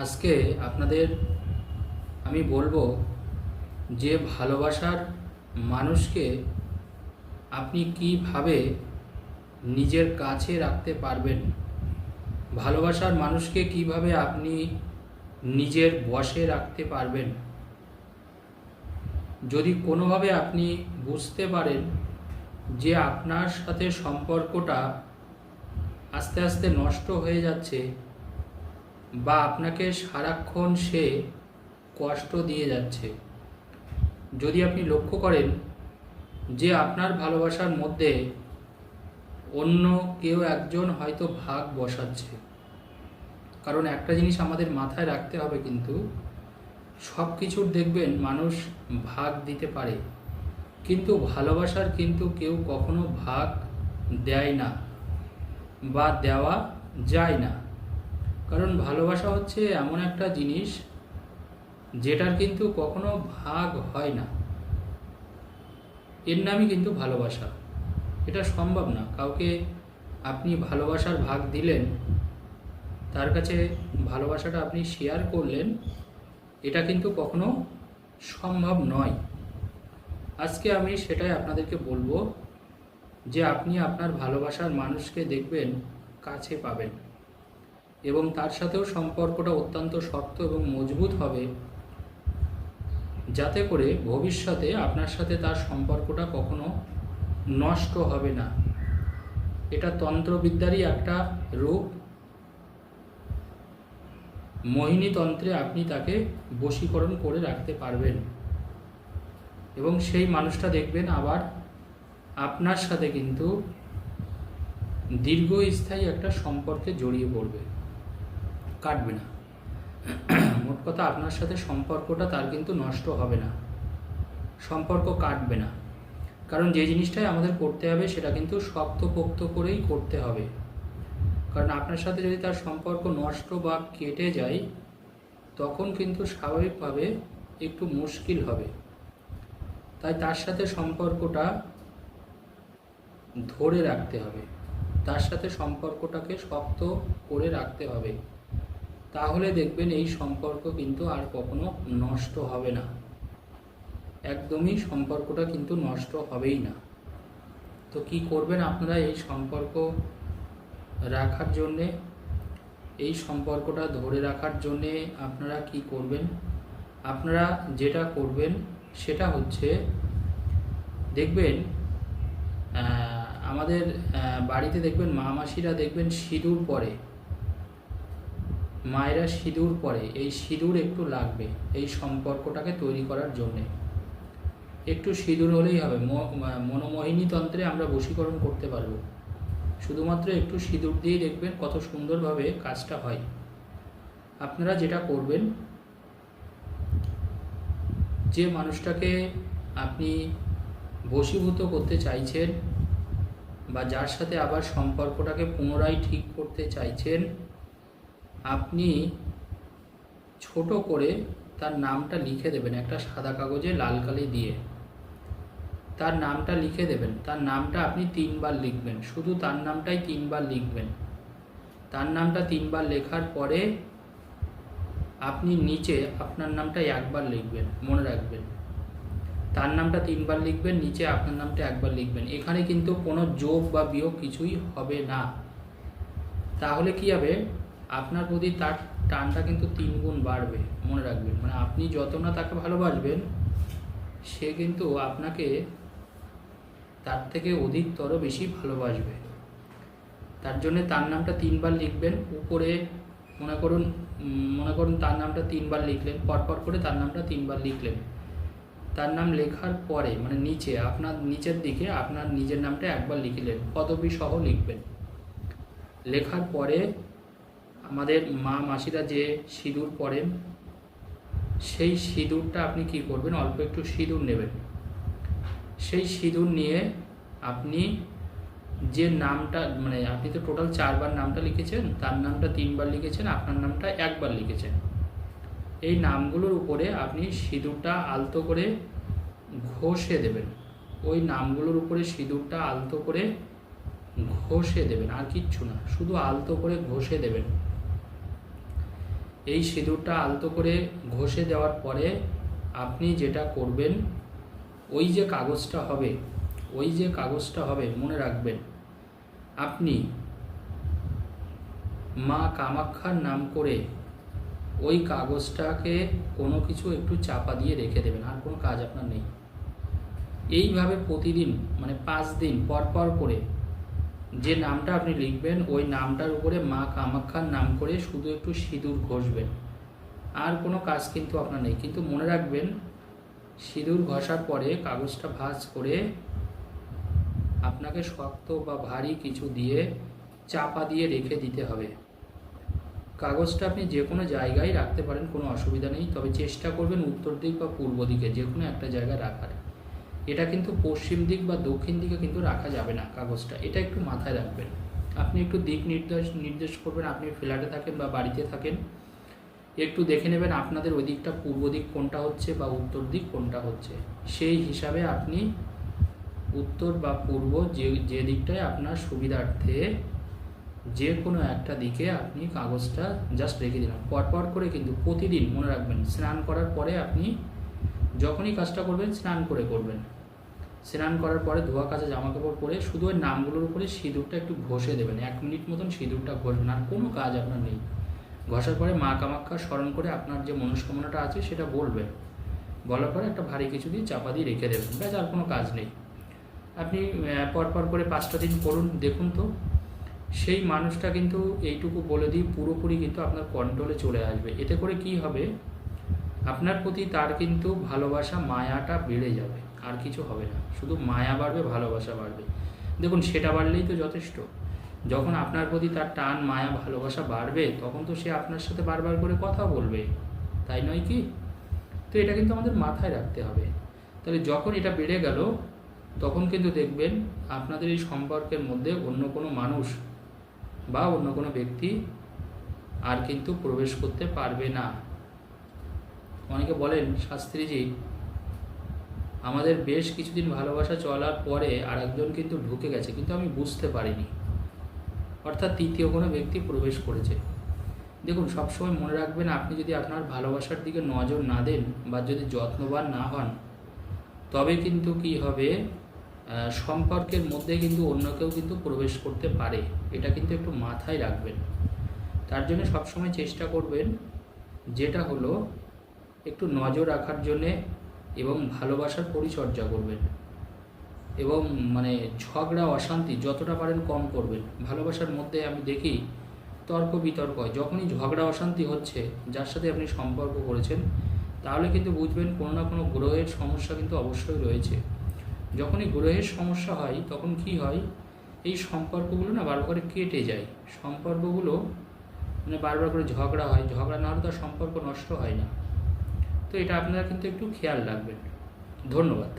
আজকে আপনাদের আমি বলবো যে ভালোবাসার মানুষকে আপনি কিভাবে নিজের কাছে রাখতে পারবেন, ভালোবাসার মানুষকে কিভাবে আপনি নিজের বশে রাখতে পারবেন। যদি কোনোভাবে আপনি বুঝতে পারেন যে আপনার সাথে সম্পর্কটা আস্তে আস্তে নষ্ট হয়ে যাচ্ছে বা আপনাকে সারাক্ষণ সে কষ্ট দিয়ে যাচ্ছে, যদি আপনি লক্ষ্য করেন যে আপনার ভালোবাসার মধ্যে অন্য কেউ একজন হয়তো ভাগ বসাচ্ছে, কারণ একটা জিনিস আমাদের মাথায় রাখতে হবে, কিন্তু সব কিছুর দেখবেন মানুষ ভাগ দিতে পারে, কিন্তু ভালোবাসার কিন্তু কেউ কখনো ভাগ দেয় না বা দেওয়া যায় না। কারণ ভালোবাসা হচ্ছে এমন একটা জিনিস যেটার কিন্তু কখনো ভাগ হয় না। এর নামই কিন্তু ভালোবাসা। এটা সম্ভব না কাউকে আপনি ভালোবাসার ভাগ দিলেন, তার কাছে ভালোবাসাটা আপনি শেয়ার করলেন, এটা কিন্তু কখনো সম্ভব নয়। আজকে আমি সেটাই আপনাদেরকে বলবো যে আপনি আপনার ভালোবাসার মানুষকে দেখবেন কাছে পাবেন এবং তার সাথেও সম্পর্কটা অত্যন্ত শক্ত এবং মজবুত হবে, যাতে করে ভবিষ্যতে আপনার সাথে তার সম্পর্কটা কখনো নষ্ট হবে না। এটা তন্ত্রবিদ্যারই একটা রূপ। মোহিনী তন্ত্রে আপনি তাকে বশীকরণ করে রাখতে পারবেন এবং সেই মানুষটা দেখবেন আবার আপনার সাথে কিন্তু দীর্ঘস্থায়ী একটা সম্পর্কে জড়িয়ে পড়বে, কাটবে না। মোট কথা, আপনার সাথে সম্পর্কটা তার কিন্তু নষ্ট হবে না, সম্পর্ক কাটবে না। কারণ যে জিনিসটাই আমাদের করতে হবে সেটা কিন্তু শক্তপোক্ত করেই করতে হবে। কারণ আপনার সাথে যদি তার সম্পর্ক নষ্ট বা কেটে যায়, তখন কিন্তু স্বাভাবিকভাবে একটু মুশকিল হবে। তাই তার সাথে সম্পর্কটা ধরে রাখতে হবে, তার সাথে সম্পর্কটাকে শক্ত করে রাখতে হবে। তাহলে দেখবেন এই সম্পর্ক কিন্তু আর কখনো নষ্ট হবে না, একদমই সম্পর্কটা কিন্তু নষ্ট হবেই না। তো কি করবেন আপনারা এই সম্পর্ক রাখার জন্যে, এই সম্পর্কটা ধরে রাখার জন্যে আপনারা কি করবেন? আপনারা যেটা করবেন সেটা হচ্ছে, দেখবেন আমাদের বাড়িতে দেখবেন মা মাসিরা দেখবেন সিঁদুর পরে, মায়েরা সিঁদুর পরে। এই সিঁদুর একটু লাগবে এই সম্পর্কটাকে তৈরি করার জন্যে। একটু সিঁদুর হলেই হবে। মনোমোহিনী তন্ত্রে আমরা বশীকরণ করতে পারবো, শুধুমাত্র একটু সিঁদুর দিয়েই দেখবেন কত সুন্দরভাবে কাজটা হয়। আপনারা যেটা করবেন, যে মানুষটাকে আপনি বশীভূত করতে চাইছেন বা যার সাথে আবার সম্পর্কটাকে পুনরায় ঠিক করতে চাইছেন, আপনি ছোট করে তার নামটা লিখে দেবেন একটা সাদা কাগজে লাল কালি দিয়ে। তার নামটা লিখে দেবেন, তার নামটা আপনি 3 বার লিখবেন, শুধু তার নামটাই 3 বার লিখবেন। তার নামটা 3 বার লেখার পরে আপনি নিচে আপনার নামটা 1 বার লিখবেন, মনে রাখবেন। তার নামটা 3 বার লিখবেন, নিচে আপনার নামটা 1 বার লিখবেন। এখানে কিন্তু কোনো যোগ বা বিয়োগ কিছুই হবে না। তাহলে কি হবে, আপনার প্রতি তার টানটা কিন্তু 3 গুণ বাড়বে, মনে রাখবেন। মানে আপনি যত না তাকে ভালোবাসবেন, সে কিন্তু আপনাকে তার থেকে অধিকতর বেশি ভালোবাসবে। তার জন্য তার নামটা 3 বার লিখবেন। উপরে মনে করুন তার নামটা 3 বার লিখলেন, পরপর করে তার নামটা 3 বার লিখলেন। তার নাম লেখার পরে মানে নিচে আপনার নিচের দিকে আপনার নিজের নামটা 1 বার লিখলেন, পদবী সহ লিখবেন। লেখার পরে আমাদের মা মাসিরা যে সিঁদুর পরেন, সেই সিঁদুরটা আপনি কি করবেন, অল্প একটু সিঁদুর নেবেন। সেই সিঁদুর নিয়ে আপনি যে নামটা, মানে আপনি তো টোটাল 4 বার নামটা লিখেছেন, তার নামটা 3 বার লিখেছেন, আপনার নামটা 1 বার লিখেছেন। এই নামগুলোর উপরে আপনি সিঁদুরটা আলতো করে ঘষে দেবেন। ওই নামগুলোর উপরে সিঁদুরটা আলতো করে ঘষে দেবেন, আর কিচ্ছু না, শুধু আলতো করে ঘষে দেবেন। এই সিঁদুরটা আলতো করে ঘষে দেওয়ার পরে আপনি যেটা করবেন, ওই যে কাগজটা হবে মনে রাখবেন, আপনি মা কামাখ্যার নাম করে ওই কাগজটাকে কোনো কিছু একটু চাপা দিয়ে রেখে দেবেন, আর কোনো কাজ আপনার নেই। এইভাবে প্রতিদিন 5 দিন পর পর করে যে নামটা আপনি লিখবেন, ওই নামটার উপরে মা কামাখ্যার নাম করে শুধু একটু সিঁদুর ঘষবেন, আর কোনো কাজ কিন্তু আপনার নেই। কিন্তু মনে রাখবেন, সিঁদুর ঘষার পরে কাগজটা ভাঁজ করে আপনাকে শক্ত বা ভারী কিছু দিয়ে চাপা দিয়ে রেখে দিতে হবে। কাগজটা আপনি যে কোনো জায়গায় রাখতে পারেন, কোনো অসুবিধা নেই, তবে চেষ্টা করবেন উত্তর দিক বা পূর্ব দিকে যে কোনো একটা জায়গায় রাখার। এটা কিন্তু পশ্চিম দিক বা দক্ষিণ দিকে কিন্তু রাখা যাবে না কাগজটা, এটা একটু মাথায় রাখবেন। আপনি একটু দিক নির্দেশ করবেন, আপনি ফ্ল্যাটে থাকেন বা বাড়িতে থাকেন, একটু দেখে নেবেন আপনাদের ওই দিকটা পূর্ব দিক কোনটা হচ্ছে বা উত্তর দিক কোনটা হচ্ছে, সেই হিসাবে আপনি উত্তর বা পূর্ব যে দিকটায় আপনার সুবিধার্থে যে কোনো একটা দিকে আপনি কাগজটা জাস্ট রেখে দিলাম। পরপর করে কিন্তু প্রতিদিন মনে রাখবেন, স্নান করার পরে আপনি যখনই কাজটা করবেন স্নান করে করবেন। স্নান করার পরে ধোয়া কাচা জামাকাপড় পরে শুধু ওই নামগুলোর উপরে সিঁদুরটা একটু ঘষে দেবেন, 1 মিনিট মতন সিঁদুরটা ঘষবেন, আর কোনো কাজ আপনার নেই। ঘষার পরে মা কামাখ্যা স্মরণ করে আপনার যে মনস্কামনাটা আছে সেটা বলবেন, বলার পরে একটা ভারী কিছু দিয়ে চাপা দিয়ে রেখে দেবেন, ব্যাস, আর কোনো কাজ নেই। আপনি পরপর করে 5টা দিন করুন, দেখুন তো সেই মানুষটা কিন্তু এইটুকু বলে দিই পুরোপুরি কিন্তু আপনার কন্ট্রোলে চলে আসবে। এতে করে কি হবে, আপনার প্রতি তার কিন্তু ভালোবাসা মায়াটা বেড়ে যাবে, আর কিছু হবে না, শুধু মায়া বাড়বে, ভালোবাসা বাড়বে। দেখুন, সেটা বাড়লেই তো যথেষ্ট। যখন আপনার প্রতি তার টান, মায়া, ভালোবাসা বাড়বে, তখন তো সে আপনার সাথে বারবার করে কথা বলবে, তাই নয় কি? তো এটা কিন্তু আমাদের মাথায় রাখতে হবে। তাহলে যখন এটা বেড়ে গেল, তখন কিন্তু দেখবেন আপনাদের এই সম্পর্কের মধ্যে অন্য কোনো মানুষ বা অন্য কোনো ব্যক্তি আর কিন্তু প্রবেশ করতে পারবে না। অনেকে বলেন, শাস্ত্রীজি আমাদের বেশ কিছুদিন ভালোবাসা চলার পরে আর একজন কিন্তু ঢুকে গেছে, কিন্তু আমি বুঝতে পারিনি, অর্থাৎ তৃতীয় কোনো ব্যক্তি প্রবেশ করেছে। দেখুন, সবসময় মনে রাখবেন, আপনি যদি আপনার ভালোবাসার দিকে নজর না দেন বা যদি যত্নবান না হন, তবে কিন্তু কি হবে, সম্পর্কের মধ্যে কিন্তু অন্য কেউ কিন্তু প্রবেশ করতে পারে, এটা কিন্তু একটু মাথায় রাখবেন। তার জন্য সবসময় চেষ্টা করবেন যেটা হলো একটু নজর রাখার জন্যে এবং ভালোবাসার পরিচর্যা করবেন, এবং ঝগড়া অশান্তি যতটা পারেন কম করবেন। ভালোবাসার মধ্যে আমি দেখি তর্ক বিতর্ক হয়, যখনই ঝগড়া অশান্তি হচ্ছে যার সাথে আপনি সম্পর্ক করেছেন, তাহলে কিন্তু বুঝবেন কোনো না কোনো গ্রহের সমস্যা কিন্তু অবশ্যই রয়েছে। যখনই গ্রহের সমস্যা হয় তখন কি হয়, এই সম্পর্কগুলো না বারবার করে কেটে যায়, সম্পর্কগুলো বারবার করে ঝগড়া হয়, ঝগড়া না হলে তার সম্পর্ক নষ্ট হয় না। তো এটা আপনারা কিন্তু একটু খেয়াল রাখবেন। ধন্যবাদ।